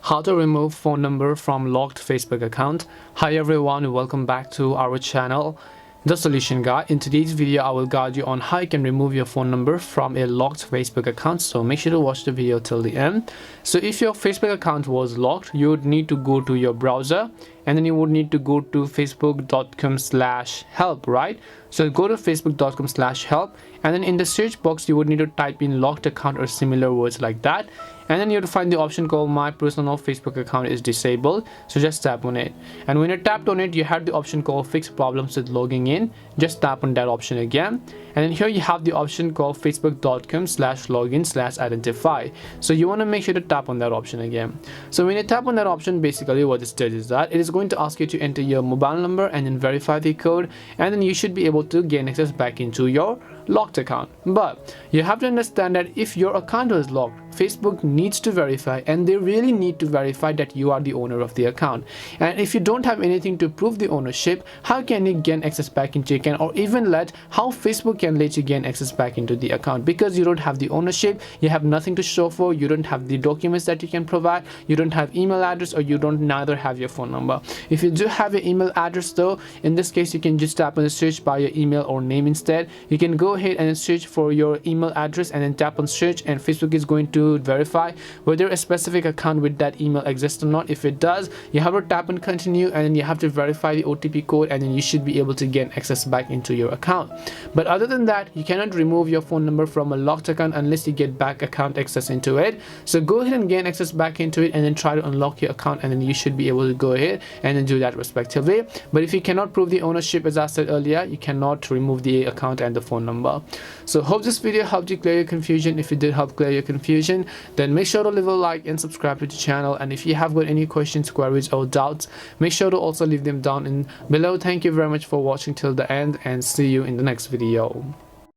How to remove phone number from locked Facebook account. Hi everyone, welcome back to our channel, The Solution Guy. In today's video, I will guide you on how you can remove your phone number from a locked Facebook account. So make sure to watch the video till the end. So if your Facebook account was locked, you would need to go to your browser and then you would need to go to facebook.com/help, right? So go to facebook.com/help and then in the search box you would need to type in locked account or similar words like that, and then you have to find the option called my personal Facebook account is disabled. So just tap on it, and when you tapped on it, you have the option called fix problems with logging in. Just tap on that option again, and then here you have the option called facebook.com/login/identify. So you want to make sure to tap on that option again. So when you tap on that option, basically what it does is that it is going to ask you to enter your mobile number and then verify the code, and then you should be able to gain access back into your locked account. But you have to understand that if your account is locked, Facebook needs to verify, and they really need to verify that you are the owner of the account. And if you don't have anything to prove the ownership, how can you gain access back into your account, or even how Facebook can let you gain access back into the account? Because you don't have the ownership, you have nothing to show for, you don't have the documents that you can provide, you don't have email address, or you don't neither have your phone number. If you do have your email address though, in this case you can just tap on the search by your email or name instead. You can go ahead and search for your email address and then tap on search, and Facebook is going to verify whether a specific account with that email exists or not. If it does, you have to tap on continue, and then you have to verify the OTP code, and then you should be able to gain access back into your account. But other than that, you cannot remove your phone number from a locked account unless you get back account access into it. So go ahead and gain access back into it, and then try to unlock your account, and then you should be able to go ahead and then do that respectively. But if you cannot prove the ownership, as I said earlier, you cannot remove the account and the phone number. So hope this video helped you clear your confusion. If it did help clear your confusion, then make sure to leave a like and subscribe to the channel. And if you have got any questions, queries or doubts, make sure to also leave them down in below. Thank you very much for watching till the end, and see you in the next video.